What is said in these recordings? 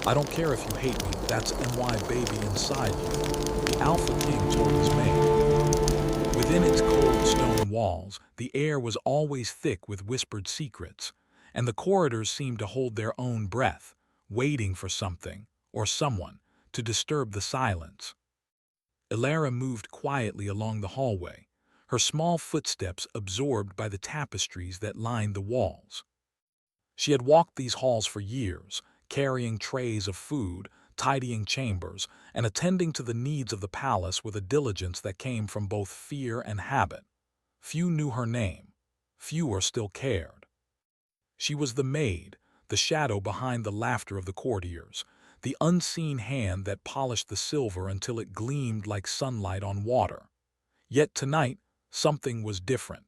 I don't care if you hate me, that's NY baby inside you, the Alpha King told his maid. Within its cold stone walls, the air was always thick with whispered secrets, and the corridors seemed to hold their own breath, waiting for something, or someone, to disturb the silence. Ilara moved quietly along the hallway, her small footsteps absorbed by the tapestries that lined the walls. She had walked these halls for years, carrying trays of food, tidying chambers, and attending to the needs of the palace with a diligence that came from both fear and habit. Few knew her name. Fewer still cared. She was the maid, the shadow behind the laughter of the courtiers, the unseen hand that polished the silver until it gleamed like sunlight on water. Yet tonight, something was different.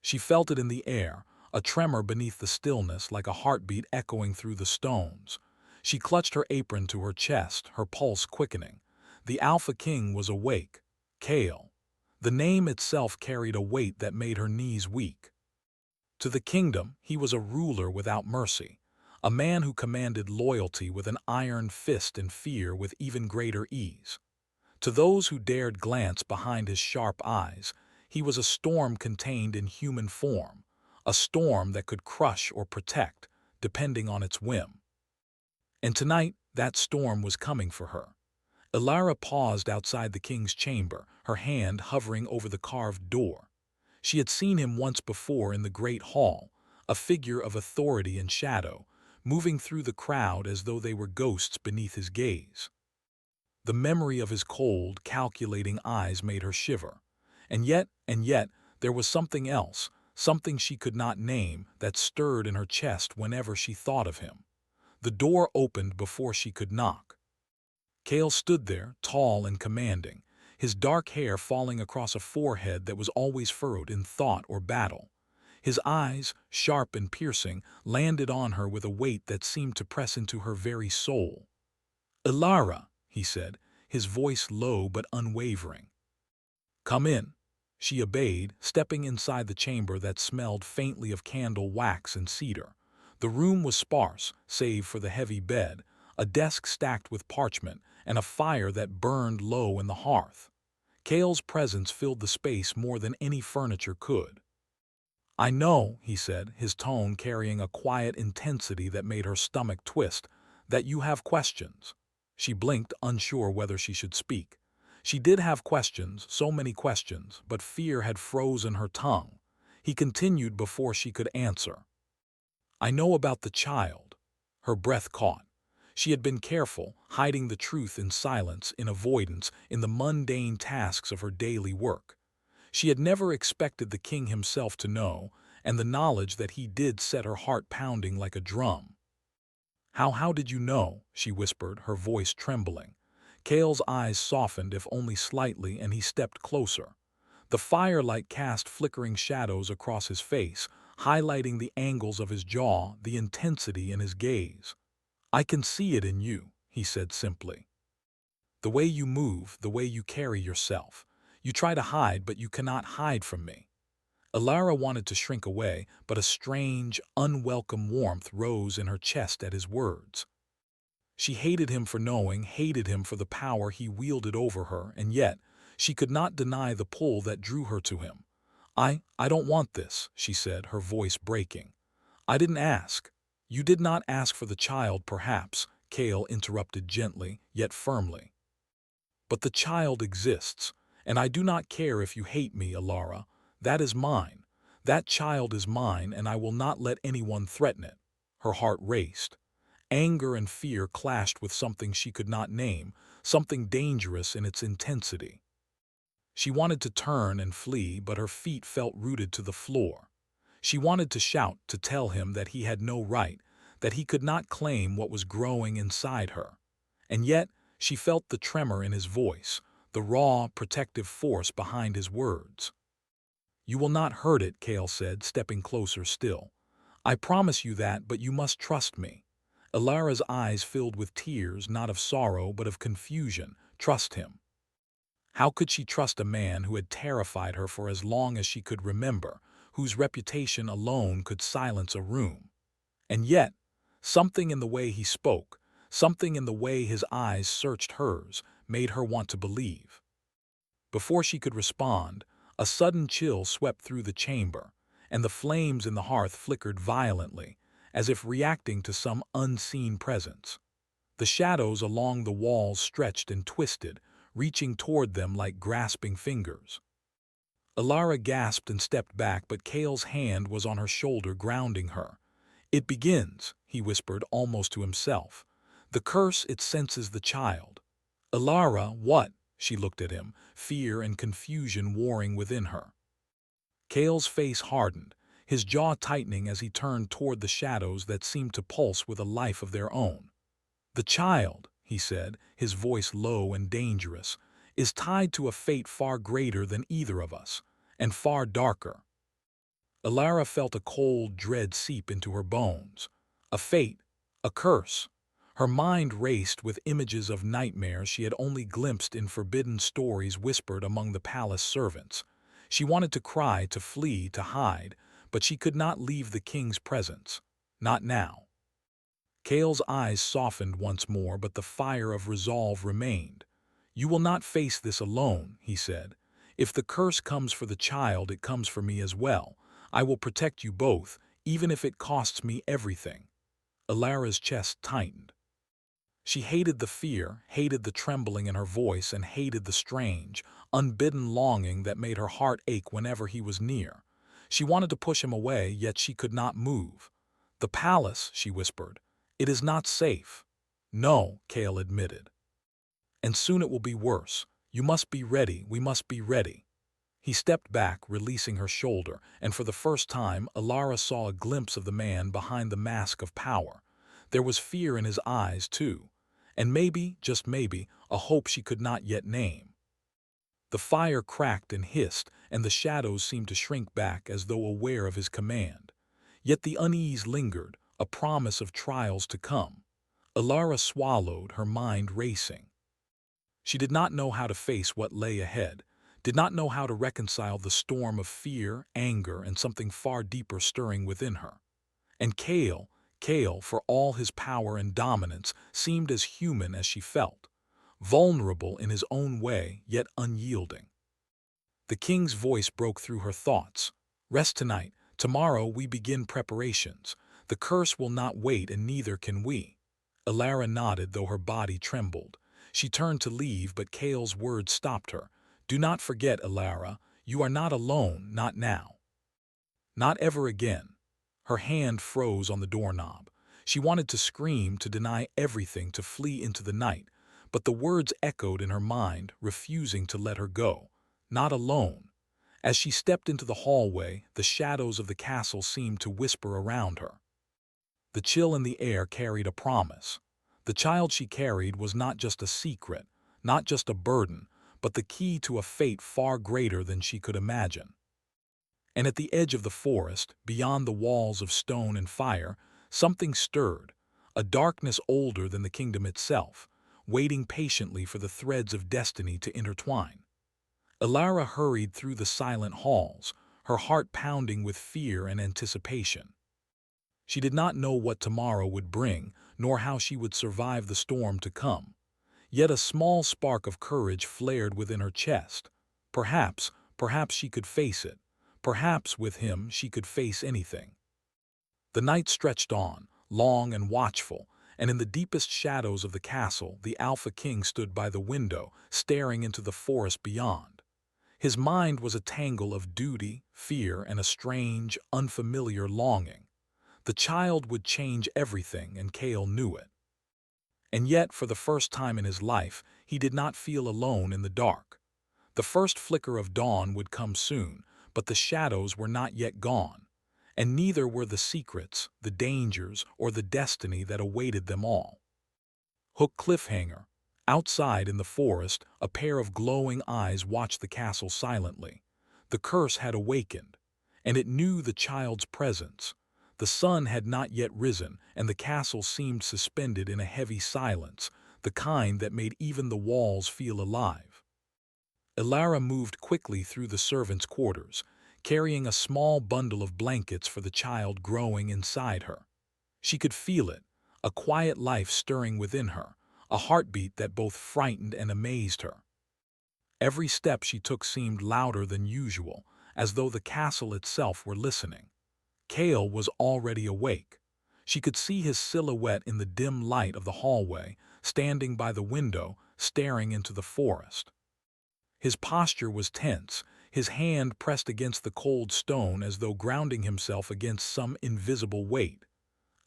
She felt it in the air, a tremor beneath the stillness like a heartbeat echoing through the stones. She clutched her apron to her chest, her pulse quickening. The Alpha King was awake. Kale. The name itself carried a weight that made her knees weak. To the kingdom, he was a ruler without mercy, a man who commanded loyalty with an iron fist and fear with even greater ease. To those who dared glance behind his sharp eyes, he was a storm contained in human form, a storm that could crush or protect, depending on its whim. And tonight, that storm was coming for her. Ilara paused outside the king's chamber, her hand hovering over the carved door. She had seen him once before in the great hall, a figure of authority and shadow, moving through the crowd as though they were ghosts beneath his gaze. The memory of his cold, calculating eyes made her shiver. And yet, there was something else, something she could not name, that stirred in her chest whenever she thought of him. The door opened before she could knock. Kale stood there, tall and commanding, his dark hair falling across a forehead that was always furrowed in thought or battle. His eyes, sharp and piercing, landed on her with a weight that seemed to press into her very soul. "Ilara," he said, his voice low but unwavering. "Come in." She obeyed, stepping inside the chamber that smelled faintly of candle wax and cedar. The room was sparse, save for the heavy bed, a desk stacked with parchment, and a fire that burned low in the hearth. Kale's presence filled the space more than any furniture could. "I know," he said, his tone carrying a quiet intensity that made her stomach twist, "that you have questions." She blinked, unsure whether she should speak. She did have questions, so many questions, but fear had frozen her tongue. He continued before she could answer. "I know about the child." Her breath caught. She had been careful, hiding the truth in silence, in avoidance, in the mundane tasks of her daily work. She had never expected the king himself to know, and the knowledge that he did set her heart pounding like a drum. How did you know?" she whispered, her voice trembling. Kale's eyes softened, if only slightly, and he stepped closer. The firelight cast flickering shadows across his face, highlighting the angles of his jaw, the intensity in his gaze. "I can see it in you," he said simply. "The way you move, the way you carry yourself. You try to hide, but you cannot hide from me." Ilara wanted to shrink away, but a strange, unwelcome warmth rose in her chest at his words. She hated him for knowing, hated him for the power he wielded over her, and yet she could not deny the pull that drew her to him. I don't want this," she said, her voice breaking. "I didn't ask." "You did not ask for the child, perhaps," Kale interrupted gently, yet firmly. "But the child exists, and I do not care if you hate me, Ilara. That is mine. That child is mine, and I will not let anyone threaten it." Her heart raced. Anger and fear clashed with something she could not name, something dangerous in its intensity. She wanted to turn and flee, but her feet felt rooted to the floor. She wanted to shout, to tell him that he had no right, that he could not claim what was growing inside her. And yet, she felt the tremor in his voice, the raw, protective force behind his words. "You will not hurt it," Kale said, stepping closer still. "I promise you that, but you must trust me." Ilara's eyes filled with tears, not of sorrow but of confusion. Trust him. How could she trust a man who had terrified her for as long as she could remember, whose reputation alone could silence a room? And yet, something in the way he spoke, Something in the way his eyes searched hers made her want to believe. Before she could respond, a sudden chill swept through the chamber, and the flames in the hearth flickered violently, as if reacting to some unseen presence. The shadows along the walls stretched and twisted, reaching toward them like grasping fingers. Alara gasped and stepped back, but Kale's hand was on her shoulder, grounding her. "It begins," he whispered almost to himself. "The curse, it senses the child." "Alara, what?" She looked at him, fear and confusion warring within her. Kale's face hardened, his jaw tightening as he turned toward the shadows that seemed to pulse with a life of their own. "The child," he said, his voice low and dangerous, "is tied to a fate far greater than either of us, and far darker." Alara felt a cold dread seep into her bones. A fate, a curse. Her mind raced with images of nightmares she had only glimpsed in forbidden stories whispered among the palace servants. She wanted to cry, to flee, to hide, but she could not leave the king's presence. Not now. Kale's eyes softened once more, but the fire of resolve remained. "You will not face this alone," he said. "If the curse comes for the child, it comes for me as well. I will protect you both, even if it costs me everything." Alara's chest tightened. She hated the fear, hated the trembling in her voice, and hated the strange, unbidden longing that made her heart ache whenever he was near. She wanted to push him away, yet she could not move. "The palace," she whispered. "It is not safe." "No," Kale admitted. "And soon it will be worse. You must be ready, we must be ready." He stepped back, releasing her shoulder, and for the first time, Alara saw a glimpse of the man behind the mask of power. There was fear in his eyes, too, and maybe, just maybe, a hope she could not yet name. The fire cracked and hissed, and the shadows seemed to shrink back as though aware of his command. Yet the unease lingered, a promise of trials to come. Alara swallowed, her mind racing. She did not know how to face what lay ahead, did not know how to reconcile the storm of fear, anger, and something far deeper stirring within her. And Kale, for all his power and dominance, seemed as human as she felt, vulnerable in his own way, yet unyielding. The king's voice broke through her thoughts. "Rest tonight. Tomorrow we begin preparations. The curse will not wait, and neither can we." Alara nodded, though her body trembled. She turned to leave, but Kale's words stopped her. "Do not forget, Alara, you are not alone, not now. Not ever again." Her hand froze on the doorknob. She wanted to scream, to deny everything, to flee into the night, but the words echoed in her mind, refusing to let her go. Not alone. As she stepped into the hallway, the shadows of the castle seemed to whisper around her. The chill in the air carried a promise. The child she carried was not just a secret, not just a burden, but the key to a fate far greater than she could imagine. And at the edge of the forest, beyond the walls of stone and fire, something stirred, a darkness older than the kingdom itself, waiting patiently for the threads of destiny to intertwine. Alara hurried through the silent halls, her heart pounding with fear and anticipation. She did not know what tomorrow would bring, nor how she would survive the storm to come. Yet a small spark of courage flared within her chest. Perhaps she could face it. Perhaps with him she could face anything. The night stretched on, long and watchful, and in the deepest shadows of the castle, the Alpha King stood by the window, staring into the forest beyond. His mind was a tangle of duty, fear, and a strange, unfamiliar longing. The child would change everything, and Kale knew it. And yet, for the first time in his life, he did not feel alone in the dark. The first flicker of dawn would come soon, but the shadows were not yet gone, and neither were the secrets, the dangers, or the destiny that awaited them all. Hook cliffhanger. Outside in the forest, a pair of glowing eyes watched the castle silently. The curse had awakened, and it knew the child's presence. The sun had not yet risen, and the castle seemed suspended in a heavy silence, the kind that made even the walls feel alive. Alara moved quickly through the servants' quarters, carrying a small bundle of blankets for the child growing inside her. She could feel it, a quiet life stirring within her, a heartbeat that both frightened and amazed her. Every step she took seemed louder than usual, as though the castle itself were listening. Kale was already awake. She could see his silhouette in the dim light of the hallway, standing by the window, staring into the forest. His posture was tense, his hand pressed against the cold stone as though grounding himself against some invisible weight.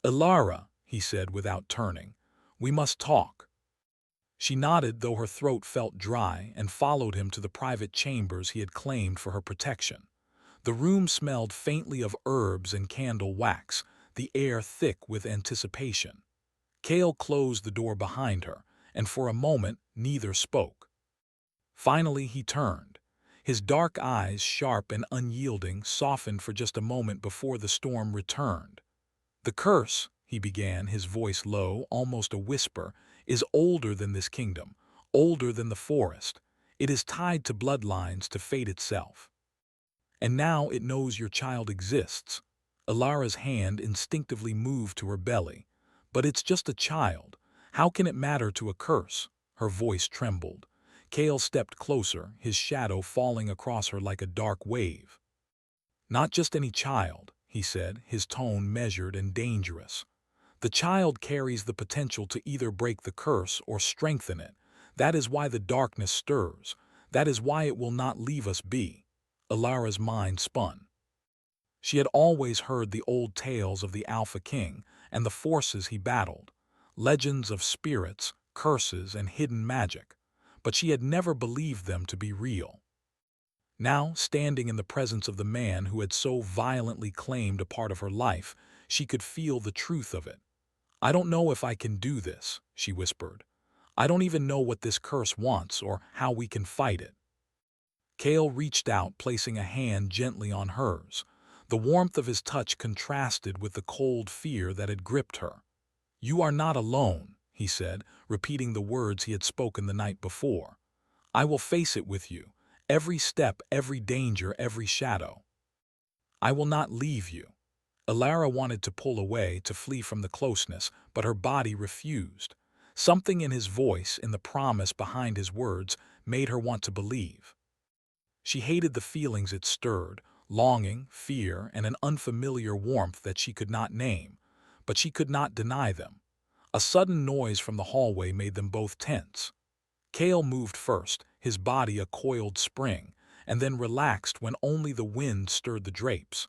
"Ilara," he said without turning, "we must talk." She nodded, though her throat felt dry, and followed him to the private chambers he had claimed for her protection. The room smelled faintly of herbs and candle wax, the air thick with anticipation. Kale closed the door behind her, and for a moment neither spoke. Finally he turned. His dark eyes, sharp and unyielding, softened for just a moment before the storm returned. "The curse," he began, his voice low, almost a whisper, "is older than this kingdom, older than the forest. It is tied to bloodlines, to fate itself. And now it knows your child exists." Ilara's hand instinctively moved to her belly. "But it's just a child. How can it matter to a curse?" Her voice trembled. Kale stepped closer, his shadow falling across her like a dark wave. "Not just any child," he said, his tone measured and dangerous. "The child carries the potential to either break the curse or strengthen it. That is why the darkness stirs. That is why it will not leave us be." Ilara's mind spun. She had always heard the old tales of the Alpha King and the forces he battled, legends of spirits, curses, and hidden magic, but she had never believed them to be real. Now, standing in the presence of the man who had so violently claimed a part of her life, she could feel the truth of it. "I don't know if I can do this," she whispered. "I don't even know what this curse wants or how we can fight it." Kale reached out, placing a hand gently on hers. The warmth of his touch contrasted with the cold fear that had gripped her. "You are not alone," he said, repeating the words he had spoken the night before. "I will face it with you, every step, every danger, every shadow. I will not leave you." Ilara wanted to pull away, to flee from the closeness, but her body refused. Something in his voice, in the promise behind his words, made her want to believe. She hated the feelings it stirred, longing, fear, and an unfamiliar warmth that she could not name, but she could not deny them. A sudden noise from the hallway made them both tense. Kale moved first, his body a coiled spring, and then relaxed when only the wind stirred the drapes.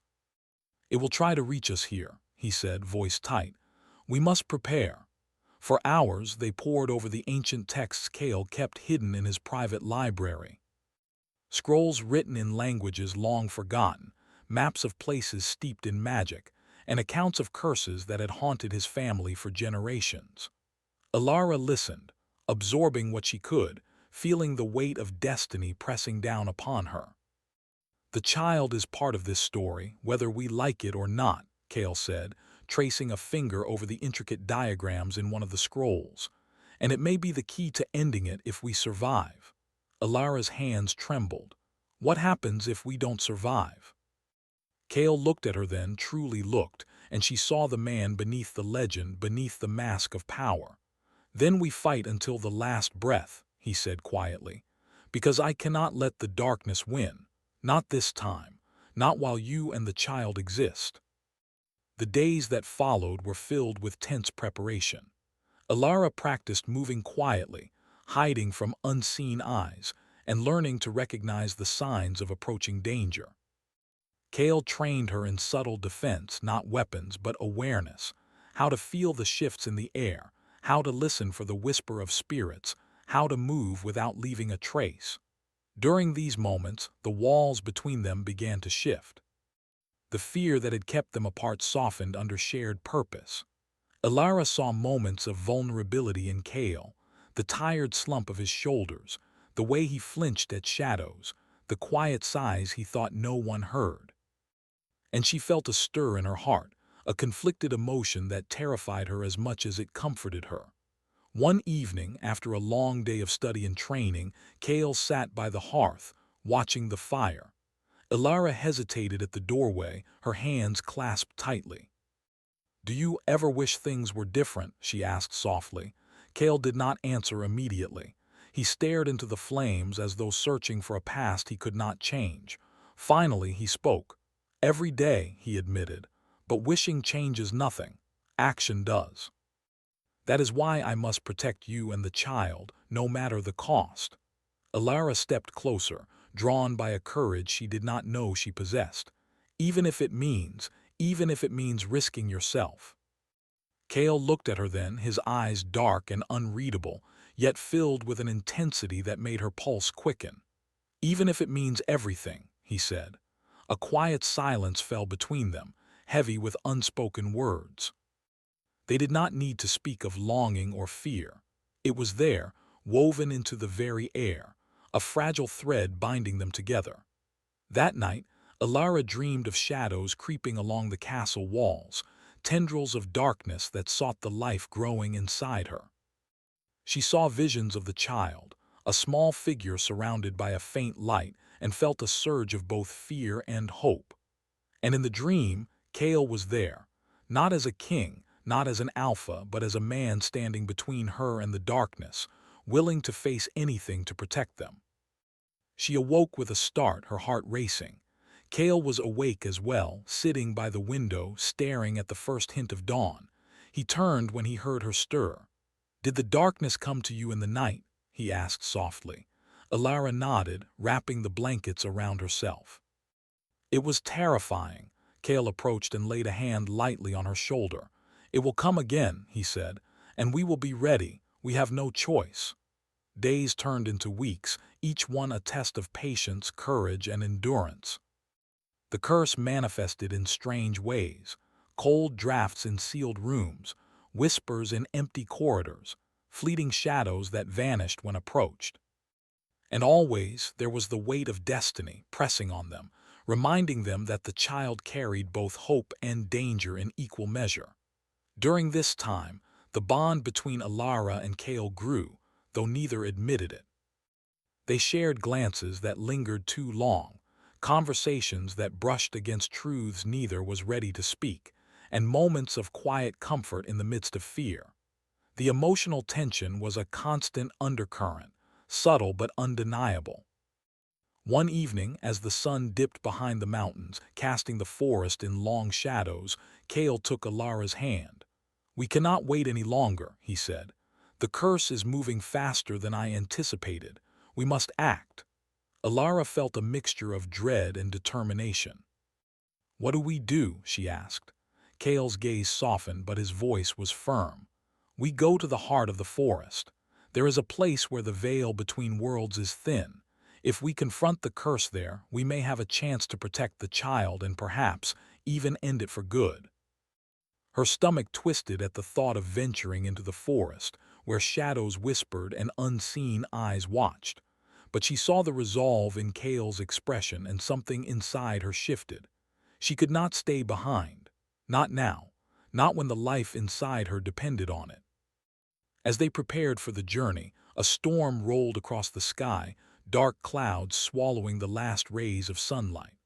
"It will try to reach us here," he said, voice tight. "We must prepare." For hours they pored over the ancient texts Kale kept hidden in his private library. Scrolls written in languages long forgotten, maps of places steeped in magic, and accounts of curses that had haunted his family for generations. Ilara listened, absorbing what she could, feeling the weight of destiny pressing down upon her. "The child is part of this story, whether we like it or not," Kale said, tracing a finger over the intricate diagrams in one of the scrolls. "And it may be the key to ending it if we survive." Ilara's hands trembled. "What happens if we don't survive?" Kale looked at her then, truly looked, and she saw the man beneath the legend, beneath the mask of power. "Then we fight until the last breath," he said quietly, "because I cannot let the darkness win. Not this time. Not while you and the child exist." The days that followed were filled with tense preparation. Ilara practiced moving quietly, hiding from unseen eyes, and learning to recognize the signs of approaching danger. Kale trained her in subtle defense, not weapons, but awareness, how to feel the shifts in the air, how to listen for the whisper of spirits, how to move without leaving a trace. During these moments, the walls between them began to shift. The fear that had kept them apart softened under shared purpose. Ilara saw moments of vulnerability in Kale, the tired slump of his shoulders, the way he flinched at shadows, the quiet sighs he thought no one heard. And she felt a stir in her heart, a conflicted emotion that terrified her as much as it comforted her. One evening, after a long day of study and training, Kale sat by the hearth, watching the fire. Ilara hesitated at the doorway, her hands clasped tightly. "Do you ever wish things were different?" she asked softly. Cale did not answer immediately. He stared into the flames as though searching for a past he could not change. Finally, he spoke. "Every day," he admitted, "but wishing changes nothing. Action does. That is why I must protect you and the child, no matter the cost." Alara stepped closer, drawn by a courage she did not know she possessed. Even if it means risking yourself." Cale looked at her then, his eyes dark and unreadable, yet filled with an intensity that made her pulse quicken. "Even if it means everything," he said. A quiet silence fell between them, heavy with unspoken words. They did not need to speak of longing or fear. It was there, woven into the very air, a fragile thread binding them together. That night, Alara dreamed of shadows creeping along the castle walls, tendrils of darkness that sought the life growing inside her. She saw visions of the child, a small figure surrounded by a faint light, and felt a surge of both fear and hope. And in the dream, Cale was there, not as a king, not as an alpha, but as a man standing between her and the darkness, willing to face anything to protect them. She awoke with a start, her heart racing. Cale was awake as well, sitting by the window, staring at the first hint of dawn. He turned when he heard her stir. "Did the darkness come to you in the night?" he asked softly. Alara nodded, wrapping the blankets around herself. "It was terrifying." Cale approached and laid a hand lightly on her shoulder. "It will come again," he said, "and we will be ready. We have no choice." Days turned into weeks, each one a test of patience, courage, and endurance. The curse manifested in strange ways: cold drafts in sealed rooms, whispers in empty corridors, fleeting shadows that vanished when approached. And always there was the weight of destiny pressing on them, reminding them that the child carried both hope and danger in equal measure. During this time, the bond between Alara and Cale grew, though neither admitted it. They shared glances that lingered too long, conversations that brushed against truths neither was ready to speak, and moments of quiet comfort in the midst of fear. The emotional tension was a constant undercurrent, subtle but undeniable. One evening, as the sun dipped behind the mountains, casting the forest in long shadows, Cale took Alara's hand. "We cannot wait any longer," he said. "The curse is moving faster than I anticipated. We must act." Alara felt a mixture of dread and determination. "What do we do?" she asked. Cale's gaze softened, but his voice was firm. "We go to the heart of the forest. There is a place where the veil between worlds is thin. If we confront the curse there, we may have a chance to protect the child and perhaps even end it for good." Her stomach twisted at the thought of venturing into the forest, where shadows whispered and unseen eyes watched. But she saw the resolve in Cale's expression, and something inside her shifted. She could not stay behind. Not now. Not when the life inside her depended on it. As they prepared for the journey, a storm rolled across the sky, dark clouds swallowing the last rays of sunlight.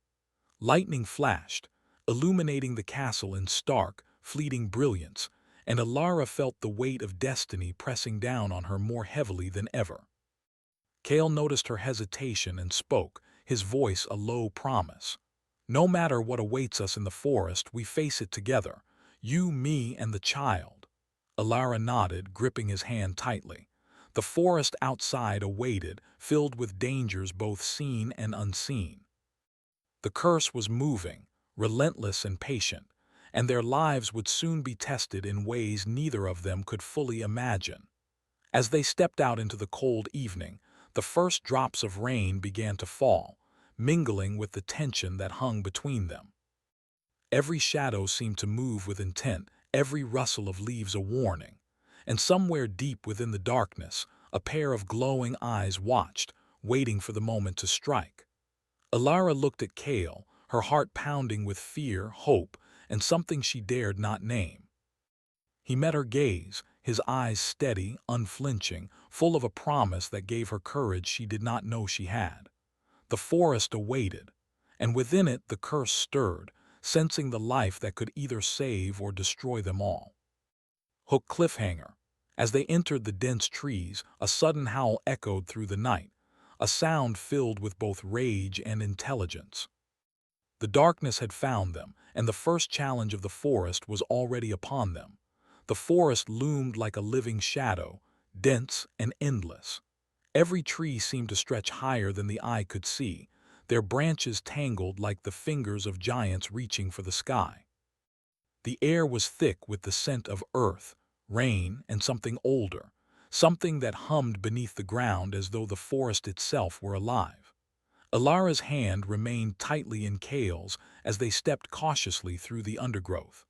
Lightning flashed, illuminating the castle in stark, fleeting brilliance, and Alara felt the weight of destiny pressing down on her more heavily than ever. Cale noticed her hesitation and spoke, his voice a low promise. "No matter what awaits us in the forest, we face it together. You, me, and the child." Alara nodded, gripping his hand tightly. The forest outside awaited, filled with dangers both seen and unseen. The curse was moving, relentless and patient, and their lives would soon be tested in ways neither of them could fully imagine. As they stepped out into the cold evening, the first drops of rain began to fall, mingling with the tension that hung between them. Every shadow seemed to move with intent, every rustle of leaves a warning. And somewhere deep within the darkness, a pair of glowing eyes watched, waiting for the moment to strike. Alara looked at Cale, her heart pounding with fear, hope, and something she dared not name. He met her gaze, his eyes steady, unflinching, full of a promise that gave her courage she did not know she had. The forest awaited, and within it the curse stirred, sensing the life that could either save or destroy them all. Hook cliffhanger. As they entered the dense trees, a sudden howl echoed through the night, a sound filled with both rage and intelligence. The darkness had found them, and the first challenge of the forest was already upon them. The forest loomed like a living shadow, dense and endless. Every tree seemed to stretch higher than the eye could see, their branches tangled like the fingers of giants reaching for the sky. The air was thick with the scent of earth, rain, and something older, something that hummed beneath the ground as though the forest itself were alive. Alara's hand remained tightly in Kale's as they stepped cautiously through the undergrowth.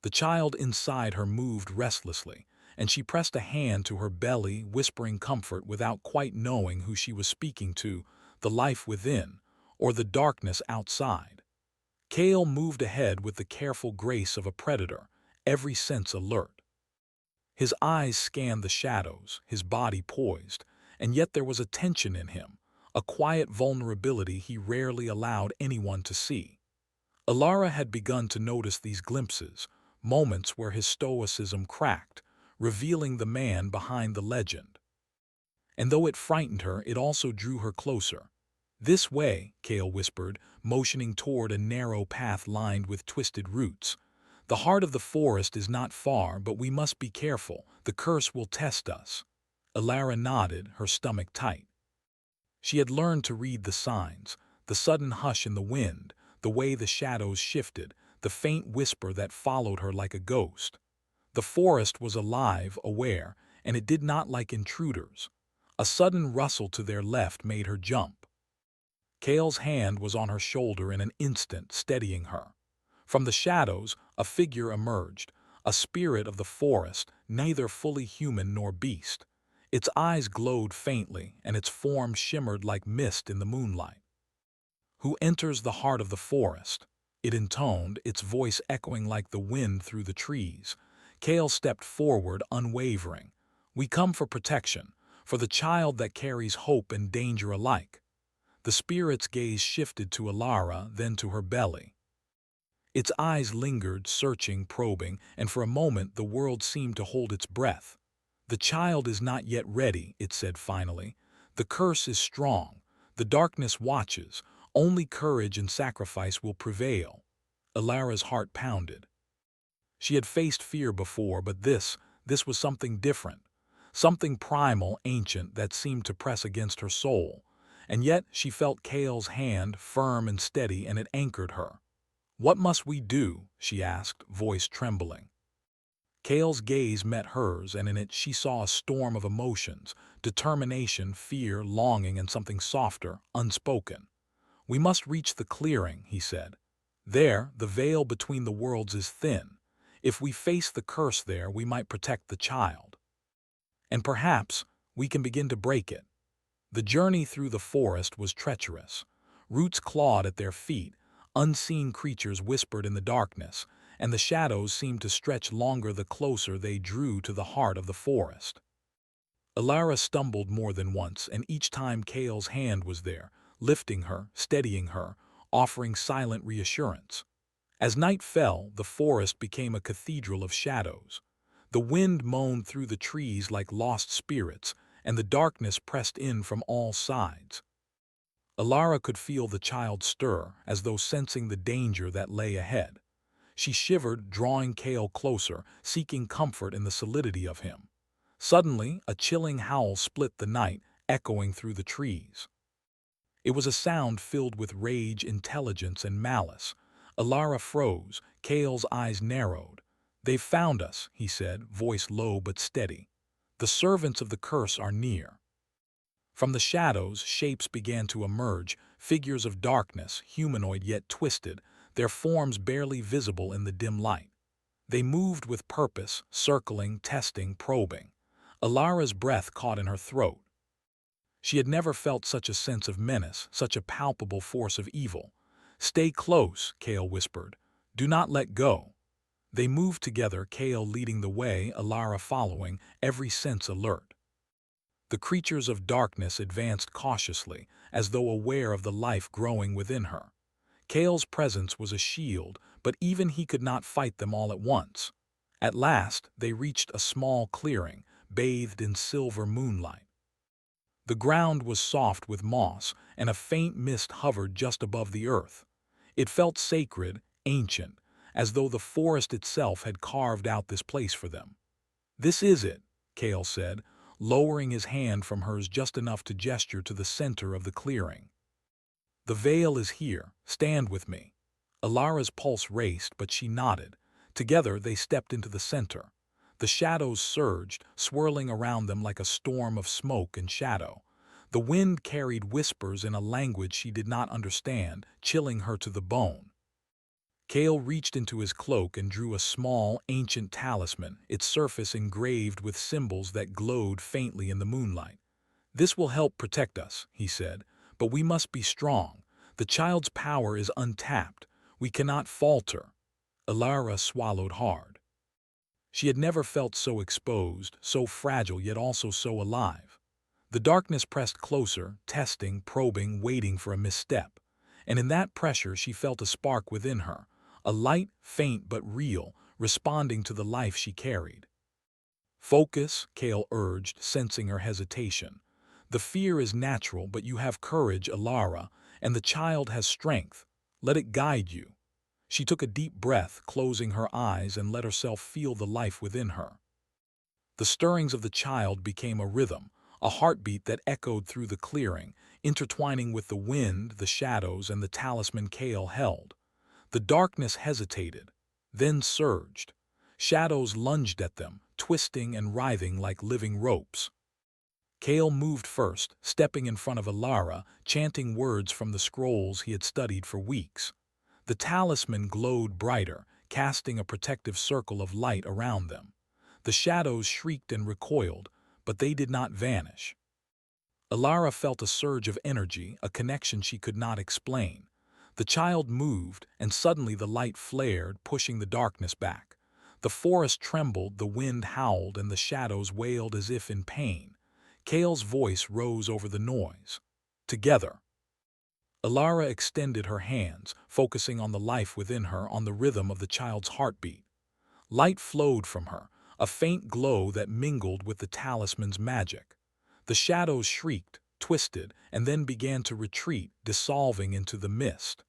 The child inside her moved restlessly, and she pressed a hand to her belly, whispering comfort without quite knowing who she was speaking to, the life within, or the darkness outside. Kale moved ahead with the careful grace of a predator, every sense alert. His eyes scanned the shadows, his body poised, and yet there was a tension in him, a quiet vulnerability he rarely allowed anyone to see. Alara had begun to notice these glimpses, moments where his stoicism cracked, revealing the man behind the legend. And though it frightened her, it also drew her closer. "This way," Kale whispered, motioning toward a narrow path lined with twisted roots. "The heart of the forest is not far, but we must be careful. The curse will test us." Alara nodded, her stomach tight. She had learned to read the signs, the sudden hush in the wind, the way the shadows shifted, the faint whisper that followed her like a ghost. The forest was alive, aware, and it did not like intruders. A sudden rustle to their left made her jump. Kale's hand was on her shoulder in an instant, steadying her. From the shadows, a figure emerged, a spirit of the forest, neither fully human nor beast. Its eyes glowed faintly, and its form shimmered like mist in the moonlight. "Who enters the heart of the forest?" it intoned, its voice echoing like the wind through the trees. Kale stepped forward, unwavering. "We come for protection, for the child that carries hope and danger alike." The spirit's gaze shifted to Alara, then to her belly. Its eyes lingered, searching, probing, and for a moment the world seemed to hold its breath. "The child is not yet ready," it said finally. "The curse is strong. The darkness watches. Only courage and sacrifice will prevail." Alara's heart pounded. She had faced fear before, but this was something different. Something primal, ancient, that seemed to press against her soul. And yet she felt Kale's hand, firm and steady, and it anchored her. "What must we do?" she asked, voice trembling. Kale's gaze met hers, and in it she saw a storm of emotions, determination, fear, longing, and something softer, unspoken. "We must reach the clearing," he said. "There, the veil between the worlds is thin. If we face the curse there, we might protect the child. And perhaps we can begin to break it." The journey through the forest was treacherous. Roots clawed at their feet, unseen creatures whispered in the darkness, and the shadows seemed to stretch longer the closer they drew to the heart of the forest. Alara stumbled more than once, and each time Kale's hand was there, lifting her, steadying her, offering silent reassurance. As night fell, the forest became a cathedral of shadows. The wind moaned through the trees like lost spirits, and the darkness pressed in from all sides. Alara could feel the child stir, as though sensing the danger that lay ahead. She shivered, drawing Kale closer, seeking comfort in the solidity of him. Suddenly, a chilling howl split the night, echoing through the trees. It was a sound filled with rage, intelligence, and malice. Alara froze, Kale's eyes narrowed. "They've found us," he said, voice low but steady. "The servants of the curse are near." From the shadows, shapes began to emerge, figures of darkness, humanoid yet twisted, their forms barely visible in the dim light. They moved with purpose, circling, testing, probing. Alara's breath caught in her throat. She had never felt such a sense of menace, such a palpable force of evil. "Stay close," Kale whispered. "Do not let go." They moved together, Kale leading the way, Alara following, every sense alert. The creatures of darkness advanced cautiously, as though aware of the life growing within her. Kale's presence was a shield, but even he could not fight them all at once. At last, they reached a small clearing, bathed in silver moonlight. The ground was soft with moss, and a faint mist hovered just above the earth. It felt sacred, ancient, as though the forest itself had carved out this place for them. "This is it," Kale said, lowering his hand from hers just enough to gesture to the center of the clearing. "The veil is here. Stand with me." Alara's pulse raced, but she nodded. Together they stepped into the center. The shadows surged, swirling around them like a storm of smoke and shadow. The wind carried whispers in a language she did not understand, chilling her to the bone. Kale reached into his cloak and drew a small, ancient talisman, its surface engraved with symbols that glowed faintly in the moonlight. "This will help protect us," he said, "but we must be strong. The child's power is untapped. We cannot falter." Alara swallowed hard. She had never felt so exposed, so fragile yet also so alive. The darkness pressed closer, testing, probing, waiting for a misstep. And in that pressure she felt a spark within her, a light, faint but real, responding to the life she carried. "Focus," Kale urged, sensing her hesitation. "The fear is natural, but you have courage, Alara, and the child has strength. Let it guide you." She took a deep breath, closing her eyes, and let herself feel the life within her. The stirrings of the child became a rhythm, a heartbeat that echoed through the clearing, intertwining with the wind, the shadows, and the talisman Kale held. The darkness hesitated, then surged. Shadows lunged at them, twisting and writhing like living ropes. Kale moved first, stepping in front of Alara, chanting words from the scrolls he had studied for weeks. The talisman glowed brighter, casting a protective circle of light around them. The shadows shrieked and recoiled, but they did not vanish. Alara felt a surge of energy, a connection she could not explain. The child moved, and suddenly the light flared, pushing the darkness back. The forest trembled, the wind howled, and the shadows wailed as if in pain. Kale's voice rose over the noise. "Together." Alara extended her hands, focusing on the life within her, on the rhythm of the child's heartbeat. Light flowed from her, a faint glow that mingled with the talisman's magic. The shadows shrieked, twisted, and then began to retreat, dissolving into the mist.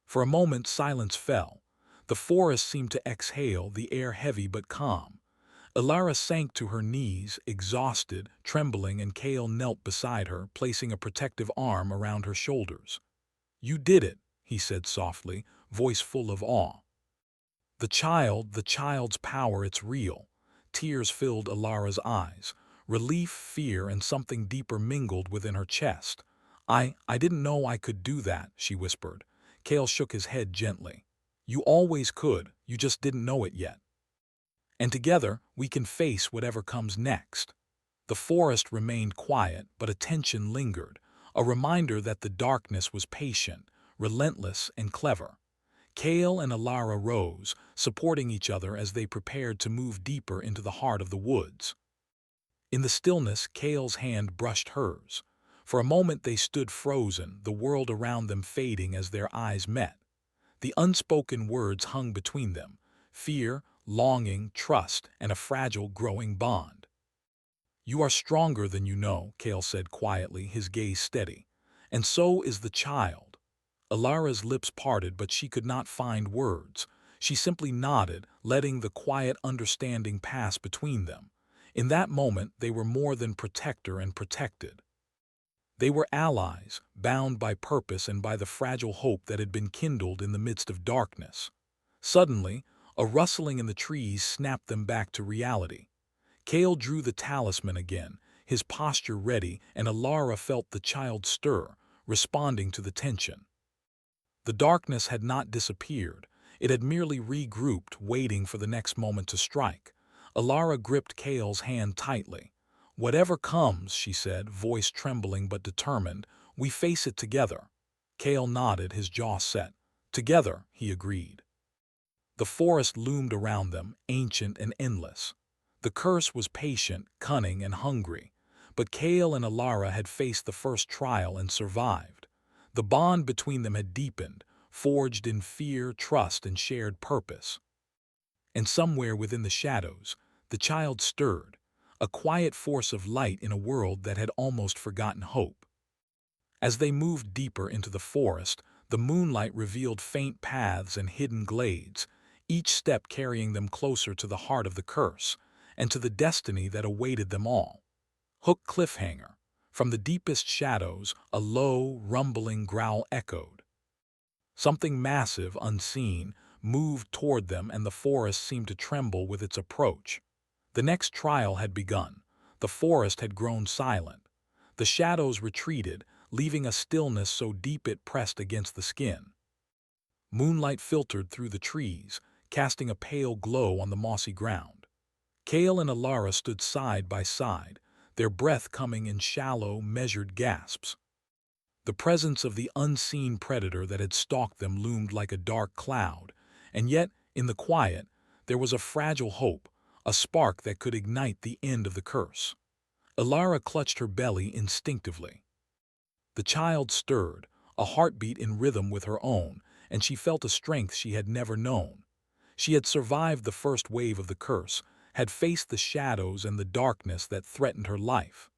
For a moment silence fell. The forest seemed to exhale, the air heavy but calm. Alara sank to her knees, exhausted, trembling, and Kale knelt beside her, placing a protective arm around her shoulders. "You did it," he said softly, voice full of awe. The child's power, it's real." Tears filled Alara's eyes. Relief, fear, and something deeper mingled within her chest. I didn't know I could do that," she whispered. Kale shook his head gently. "You always could, you just didn't know it yet. And together, we can face whatever comes next." The forest remained quiet, but a tension lingered, a reminder that the darkness was patient, relentless, and clever. Kale and Alara rose, supporting each other as they prepared to move deeper into the heart of the woods. In the stillness, Kale's hand brushed hers. For a moment they stood frozen, the world around them fading as their eyes met. The unspoken words hung between them: fear, longing, trust, and a fragile, growing bond. "You are stronger than you know," Kale said quietly, his gaze steady. "And so is the child." Alara's lips parted, but she could not find words. She simply nodded, letting the quiet understanding pass between them. In that moment, they were more than protector and protected. They were allies, bound by purpose and by the fragile hope that had been kindled in the midst of darkness. Suddenly, a rustling in the trees snapped them back to reality. Kale drew the talisman again, his posture ready, and Alara felt the child stir, responding to the tension. The darkness had not disappeared. It had merely regrouped, waiting for the next moment to strike. Alara gripped Kale's hand tightly. "Whatever comes," she said, voice trembling but determined, "we face it together." Kale nodded, his jaw set. "Together," he agreed. The forest loomed around them, ancient and endless. The curse was patient, cunning, and hungry. But Kale and Alara had faced the first trial and survived. The bond between them had deepened, forged in fear, trust, and shared purpose. And somewhere within the shadows, the child stirred, a quiet force of light in a world that had almost forgotten hope. As they moved deeper into the forest, the moonlight revealed faint paths and hidden glades, each step carrying them closer to the heart of the curse and to the destiny that awaited them all. Hook cliffhanger. From the deepest shadows, a low, rumbling growl echoed. Something massive, unseen, moved toward them, and the forest seemed to tremble with its approach. The next trial had begun. The forest had grown silent. The shadows retreated, leaving a stillness so deep it pressed against the skin. Moonlight filtered through the trees, casting a pale glow on the mossy ground. Kale and Alara stood side by side, their breath coming in shallow, measured gasps. The presence of the unseen predator that had stalked them loomed like a dark cloud, and yet, in the quiet, there was a fragile hope, a spark that could ignite the end of the curse. Alara clutched her belly instinctively. The child stirred, a heartbeat in rhythm with her own, and she felt a strength she had never known. She had survived the first wave of the curse, had faced the shadows and the darkness that threatened her life.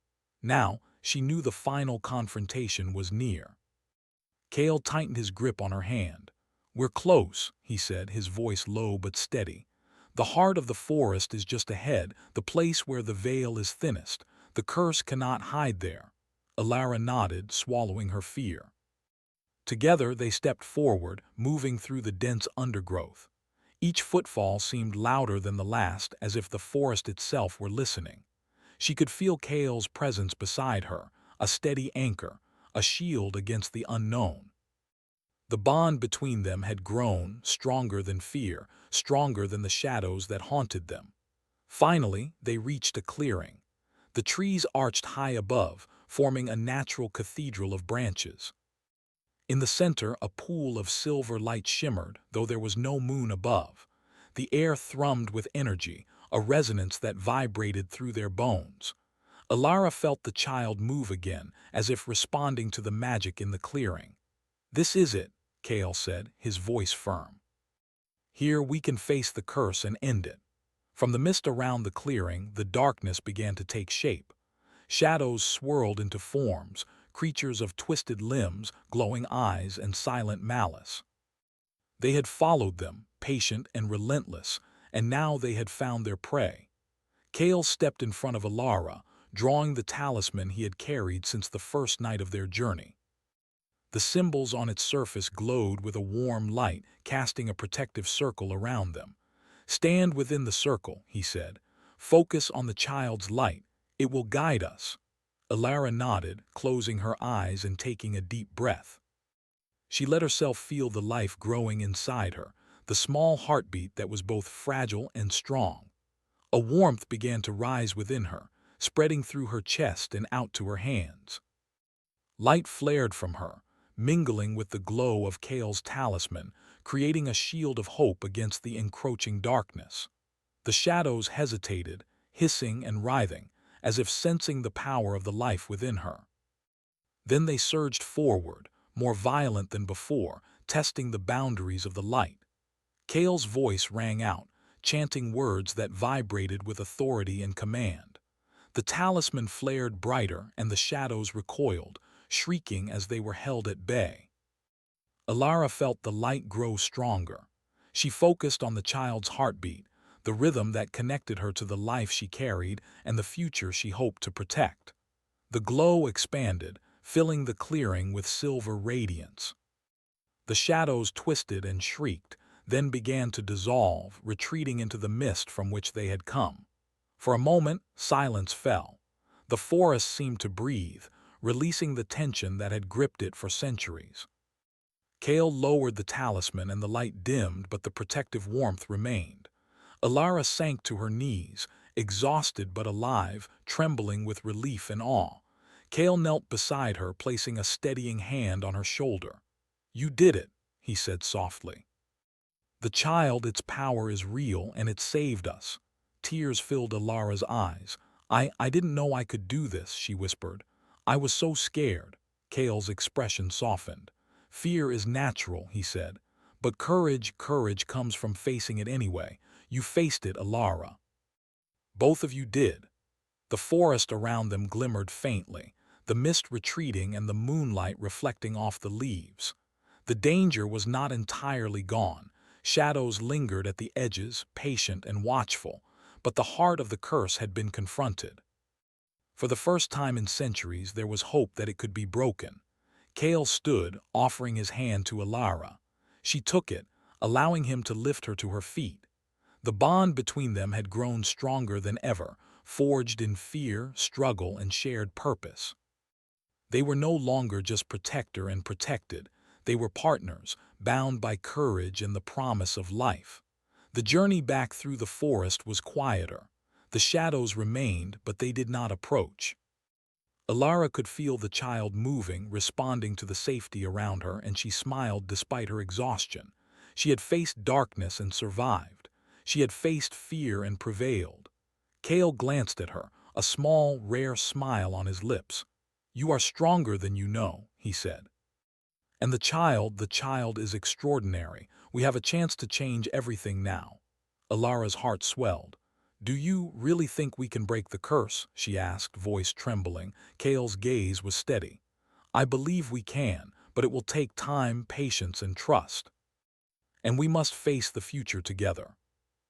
Now, she knew the final confrontation was near. Kale tightened his grip on her hand. "We're close," he said, his voice low but steady. "The heart of the forest is just ahead, the place where the veil is thinnest. The curse cannot hide there." Alara nodded, swallowing her fear. Together they stepped forward, moving through the dense undergrowth. Each footfall seemed louder than the last, as if the forest itself were listening. She could feel Kale's presence beside her, a steady anchor, a shield against the unknown. The bond between them had grown, stronger than fear, stronger than the shadows that haunted them. Finally, they reached a clearing. The trees arched high above, forming a natural cathedral of branches. In the center, a pool of silver light shimmered, though there was no moon above. The air thrummed with energy, a resonance that vibrated through their bones. Alara felt the child move again, as if responding to the magic in the clearing. "This is it," Kale said, his voice firm. "Here we can face the curse and end it." From the mist around the clearing, the darkness began to take shape. Shadows swirled into forms, creatures of twisted limbs, glowing eyes, and silent malice. They had followed them, patient and relentless, and now they had found their prey. Kale stepped in front of Alara, drawing the talisman he had carried since the first night of their journey. The symbols on its surface glowed with a warm light, casting a protective circle around them. "Stand within the circle," he said. "Focus on the child's light. It will guide us." Alara nodded, closing her eyes and taking a deep breath. She let herself feel the life growing inside her, the small heartbeat that was both fragile and strong. A warmth began to rise within her, spreading through her chest and out to her hands. Light flared from her, mingling with the glow of Kale's talisman, creating a shield of hope against the encroaching darkness. The shadows hesitated, hissing and writhing, as if sensing the power of the life within her. Then they surged forward, more violent than before, testing the boundaries of the light. Kale's voice rang out, chanting words that vibrated with authority and command. The talisman flared brighter, and the shadows recoiled, shrieking as they were held at bay. Alara felt the light grow stronger. She focused on the child's heartbeat, the rhythm that connected her to the life she carried and the future she hoped to protect. The glow expanded, filling the clearing with silver radiance. The shadows twisted and shrieked, then began to dissolve, retreating into the mist from which they had come. For a moment, silence fell. The forest seemed to breathe, releasing the tension that had gripped it for centuries. Kale lowered the talisman and the light dimmed, but the protective warmth remained. Alara sank to her knees, exhausted but alive, trembling with relief and awe. Kale knelt beside her, placing a steadying hand on her shoulder. "You did it," he said softly. "The child, its power is real, and it saved us." Tears filled Alara's eyes. I didn't know I could do this," she whispered. "I was so scared." Kale's expression softened. Fear is natural, he said. But courage comes from facing it anyway. You faced it, Alara. Both of you did. The forest around them glimmered faintly, the mist retreating and the moonlight reflecting off the leaves. The danger was not entirely gone. Shadows lingered at the edges, patient and watchful, but the heart of the curse had been confronted. For the first time in centuries, there was hope that it could be broken. Kale stood, offering his hand to Alara. She took it, allowing him to lift her to her feet. The bond between them had grown stronger than ever, forged in fear, struggle, and shared purpose. They were no longer just protector and protected. They were partners, bound by courage and the promise of life. The journey back through the forest was quieter. The shadows remained, but they did not approach. Alara could feel the child moving, responding to the safety around her, and she smiled despite her exhaustion. She had faced darkness and survived. She had faced fear and prevailed. Kale glanced at her, a small, rare smile on his lips. "You are stronger than you know," he said. "And the child is extraordinary. We have a chance to change everything now." Alara's heart swelled. "Do you really think we can break the curse?" she asked, voice trembling. Kale's gaze was steady. "I believe we can, but it will take time, patience, and trust. And we must face the future together."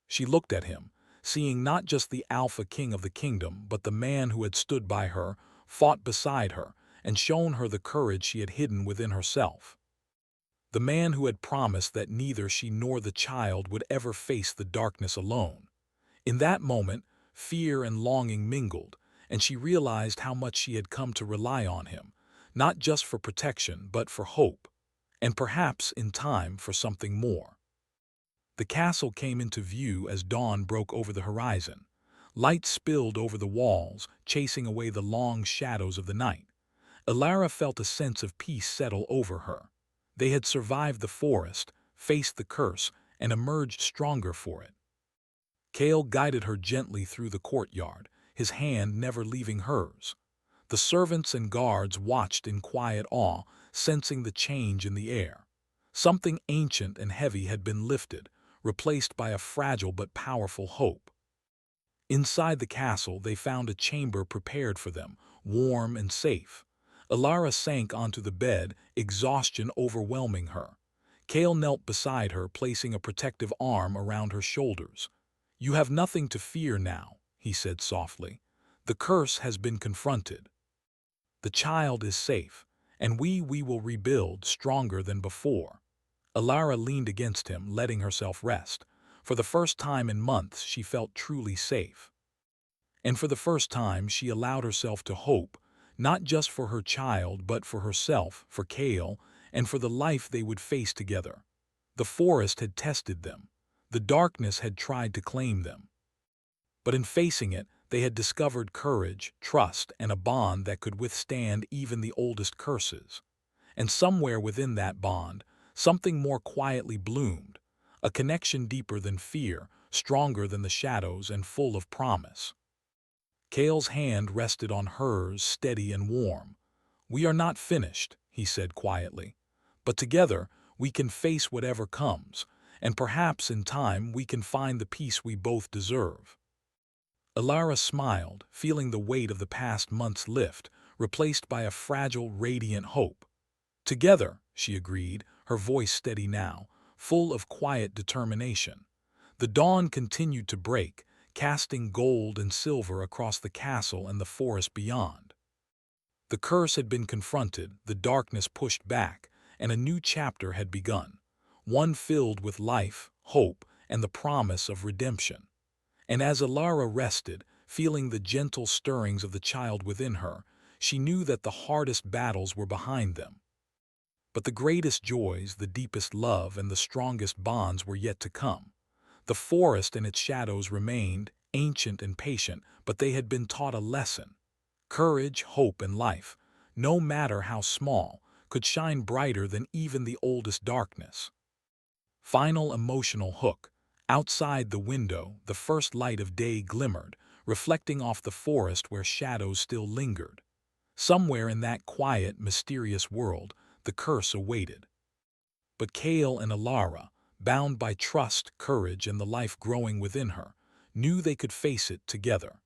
She looked at him, seeing not just the Alpha King of the kingdom, but the man who had stood by her, fought beside her, and shown her the courage she had hidden within herself. The man who had promised that neither she nor the child would ever face the darkness alone. In that moment, fear and longing mingled, and she realized how much she had come to rely on him, not just for protection, but for hope, and perhaps, in time, for something more. The castle came into view as dawn broke over the horizon. Light spilled over the walls, chasing away the long shadows of the night. Alara felt a sense of peace settle over her. They had survived the forest, faced the curse, and emerged stronger for it. Kale guided her gently through the courtyard, his hand never leaving hers. The servants and guards watched in quiet awe, sensing the change in the air. Something ancient and heavy had been lifted, replaced by a fragile but powerful hope. Inside the castle, they found a chamber prepared for them, warm and safe. Alara sank onto the bed, exhaustion overwhelming her. Kale knelt beside her, placing a protective arm around her shoulders. "You have nothing to fear now," he said softly. "The curse has been confronted. The child is safe, and we will rebuild stronger than before." Alara leaned against him, letting herself rest. For the first time in months, she felt truly safe. And for the first time, she allowed herself to hope, not just for her child, but for herself, for Kale, and for the life they would face together. The forest had tested them. The darkness had tried to claim them. But in facing it, they had discovered courage, trust, and a bond that could withstand even the oldest curses. And somewhere within that bond, something more quietly bloomed, a connection deeper than fear, stronger than the shadows, and full of promise. Kale's hand rested on hers, steady and warm. "We are not finished," he said quietly. "But together, we can face whatever comes, and perhaps in time we can find the peace we both deserve." Alara smiled, feeling the weight of the past months lift, replaced by a fragile, radiant hope. "Together," she agreed, her voice steady now, full of quiet determination. The dawn continued to break, casting gold and silver across the castle and the forest beyond. The curse had been confronted, the darkness pushed back, and a new chapter had begun, one filled with life, hope, and the promise of redemption. And as Alara rested, feeling the gentle stirrings of the child within her, she knew that the hardest battles were behind them. But the greatest joys, the deepest love, and the strongest bonds were yet to come. The forest and its shadows remained, ancient and patient, but they had been taught a lesson. Courage, hope, and life, no matter how small, could shine brighter than even the oldest darkness. Final emotional hook. Outside the window, the first light of day glimmered, reflecting off the forest where shadows still lingered. Somewhere in that quiet, mysterious world, the curse awaited. But Kale and Alara, bound by trust, courage, and the life growing within her, knew they could face it together.